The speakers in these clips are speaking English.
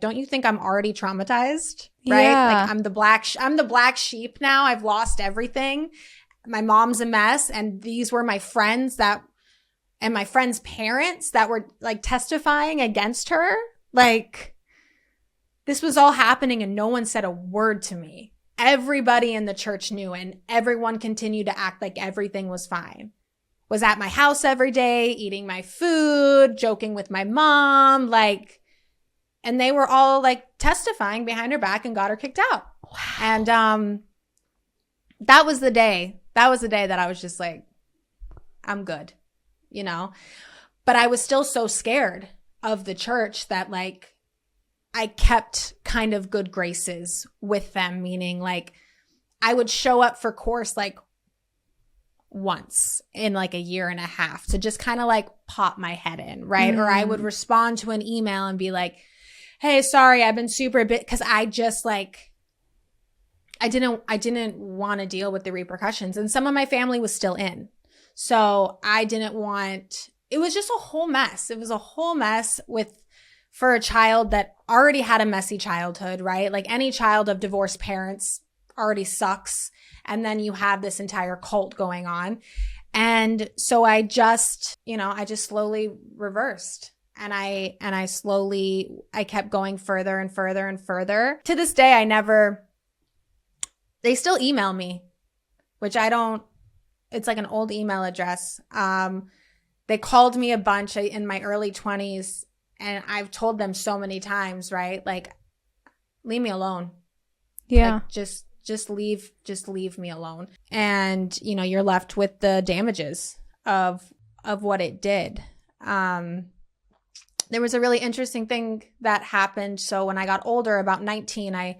don't you think I'm already traumatized? Right? Yeah. Like I'm the black sheep now. I've lost everything. My mom's a mess. And these were my friends and my friends' parents that were like testifying against her. Like this was all happening and no one said a word to me. Everybody in the church knew and everyone continued to act like everything was fine. Was at my house every day, eating my food, joking with my mom, like, and they were all like testifying behind her back and got her kicked out. Wow. And that was the day. That was the day that I was just like, I'm good, you know? But I was still so scared of the church that like I kept kind of good graces with them, meaning like I would show up for course like once in like a year and a half to just kind of like pop my head in, right? Or I would respond to an email and be like, hey, sorry, I've been super bit, because I just like I didn't want to deal with the repercussions. And some of my family was still in. So I didn't want, it was just a whole mess. It was a whole mess for a child that already had a messy childhood, right? Like any child of divorced parents already sucks. And then you have this entire cult going on. And so I just slowly reversed. And I kept going further and further and further. To this day, they still email me, which it's like an old email address. They called me a bunch in my early 20s. And I've told them so many times, right? Like, leave me alone. Yeah. Like, just leave me alone. And, you know, you're left with the damages of what it did. There was a really interesting thing that happened. So when I got older, about 19,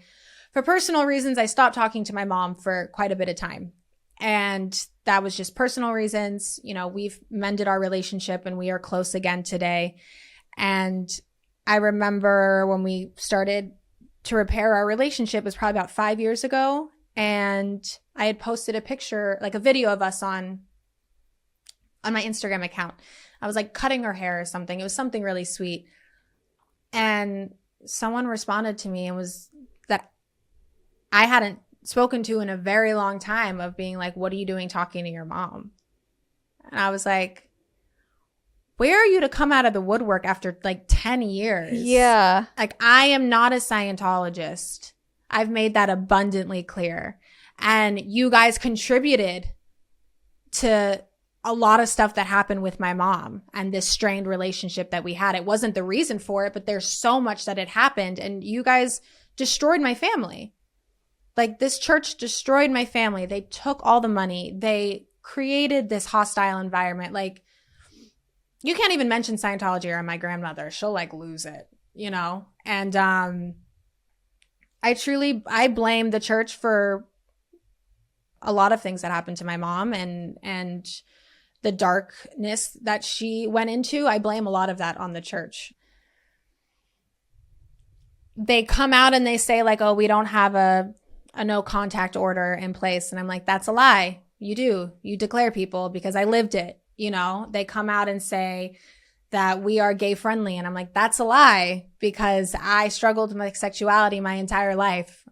for personal reasons, I stopped talking to my mom for quite a bit of time. And that was just personal reasons. You know, we've mended our relationship and we are close again today. And I remember when we started to repair our relationship, it was probably about 5 years ago. And I had posted a picture, like a video of us on my Instagram account. I was like cutting her hair or something. It was something really sweet. And someone responded to me and was that I hadn't spoken to in a very long time, of being like, what are you doing talking to your mom? And I was like, where are you to come out of the woodwork after like 10 years? Yeah. Like, I am not a Scientologist. I've made that abundantly clear. And you guys contributed to a lot of stuff that happened with my mom and this strained relationship that we had. It wasn't the reason for it, but there's so much that had happened, and you guys destroyed my family. Like, this church destroyed my family. They took all the money. They created this hostile environment. Like, you can't even mention Scientology around my grandmother. She'll like lose it, you know? And I blame the church for a lot of things that happened to my mom, and the darkness that she went into. I blame a lot of that on the church. They come out and they say like, oh, we don't have a no contact order in place. And I'm like, that's a lie. You do. You declare people, because I lived it. You know, they come out and say that we are gay friendly. And I'm like, that's a lie, because I struggled with my sexuality my entire life.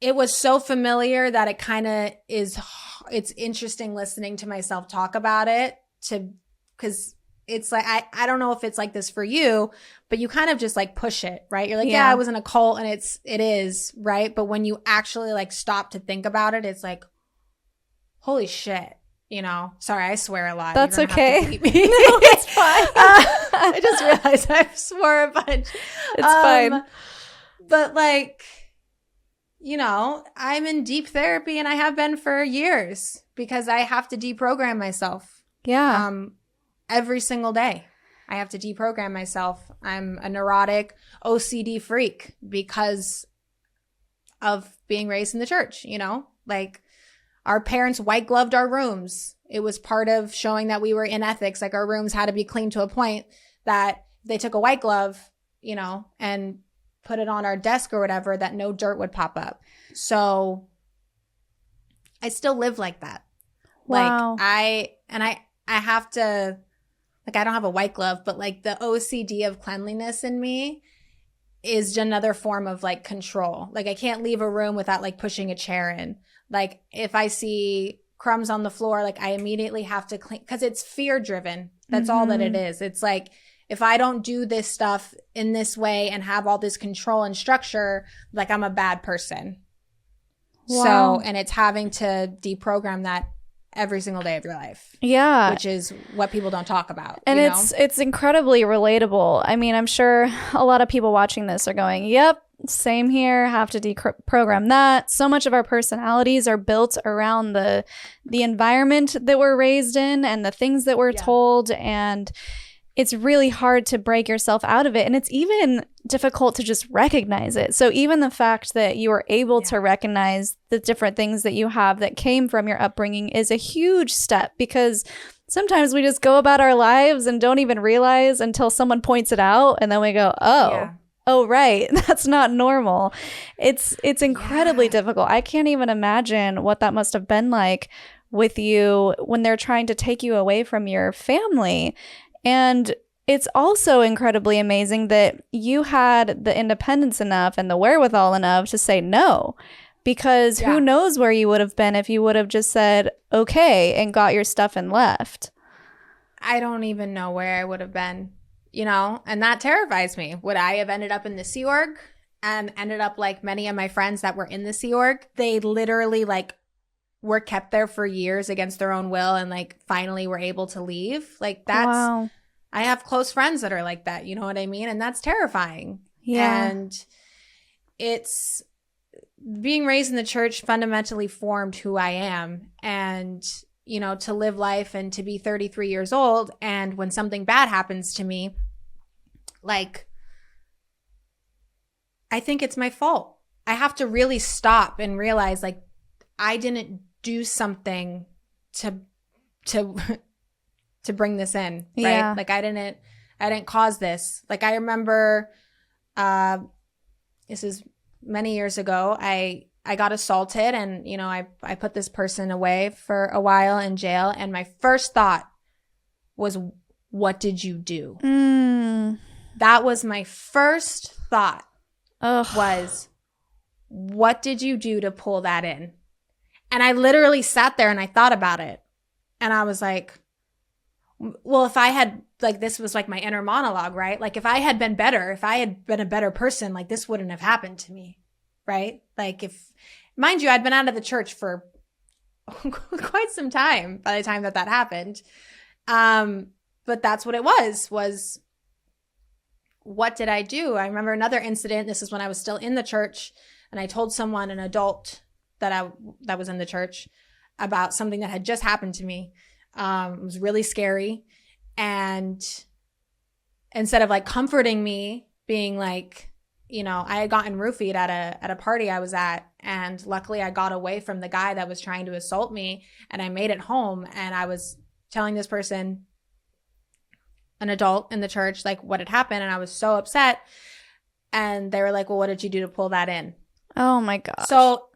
It was so familiar that it kind of it's interesting listening to myself talk about it, because it's like, I don't know if it's like this for you, but you kind of just like push it, right? You're like, yeah, I was in a cult and it is, right? But when you actually like stop to think about it, it's like, holy shit. You know, sorry, I swear a lot. That's okay. No, it's fine. I just realized I swore a bunch. It's fine. But like, you know, I'm in deep therapy and I have been for years, because I have to deprogram myself. Yeah. Every single day. I have to deprogram myself. I'm a neurotic OCD freak because of being raised in the church, you know? Like, our parents white gloved our rooms. It was part of showing that we were in ethics. Like, our rooms had to be clean to a point that they took a white glove, you know, and put it on our desk or whatever, that no dirt would pop up. So I still live like that. Wow. Like, I have to, like, I don't have a white glove, but like the OCD of cleanliness in me is another form of like control. Like I can't leave a room without like pushing a chair in. Like if I see crumbs on the floor, like I immediately have to clean, because it's fear driven. That's all that it is. It's like, if I don't do this stuff in this way and have all this control and structure, like I'm a bad person. Wow. So, and it's having to deprogram that every single day of your life. Yeah. Which is what people don't talk about. And it's incredibly relatable. I mean, I'm sure a lot of people watching this are going, yep, same here, have to deprogram that. So much of our personalities are built around the environment that we're raised in and the things that we're told, and it's really hard to break yourself out of it. And it's even difficult to just recognize it. So even the fact that you are able to recognize the different things that you have that came from your upbringing is a huge step, because sometimes we just go about our lives and don't even realize until someone points it out. And then we go, oh, right. That's not normal. It's incredibly difficult. I can't even imagine what that must have been like with you when they're trying to take you away from your family. And it's also incredibly amazing that you had the independence enough and the wherewithal enough to say no, because who knows where you would have been if you would have just said, okay, and got your stuff and left. I don't even know where I would have been, you know, and that terrifies me. Would I have ended up in the Sea Org and ended up like many of my friends that were in the Sea Org? They literally like were kept there for years against their own will and like finally were able to leave. Like that's, I have close friends that are like that, you know what I mean? And that's terrifying. Yeah. And it's, being raised in the church fundamentally formed who I am. And, you know, to live life and to be 33 years old, and when something bad happens to me, like, I think it's my fault. I have to really stop and realize, like, I didn't do something to bring this in, right? Yeah. Like I didn't cause this. Like I remember, this is many years ago, I got assaulted, and, you know, I put this person away for a while in jail, and my first thought was, what did you do? That was my first thought. Was, what did you do to pull that in? And I literally sat there and I thought about it. And I was like, well, if I had, like, this was like my inner monologue, right? Like if I had been better, if I had been a better person, like this wouldn't have happened to me, right? Like if, mind you, I'd been out of the church for quite some time by the time that happened. But that's what it was what did I do? I remember another incident. This is when I was still in the church, and I told someone, an adult that was in the church, about something that had just happened to me. It was really scary. And instead of like comforting me, being like, you know, I had gotten roofied at a party I was at, and luckily I got away from the guy that was trying to assault me, and I made it home, and I was telling this person, an adult in the church, like what had happened, and I was so upset. And they were like, well, what did you do to pull that in? Oh my gosh. So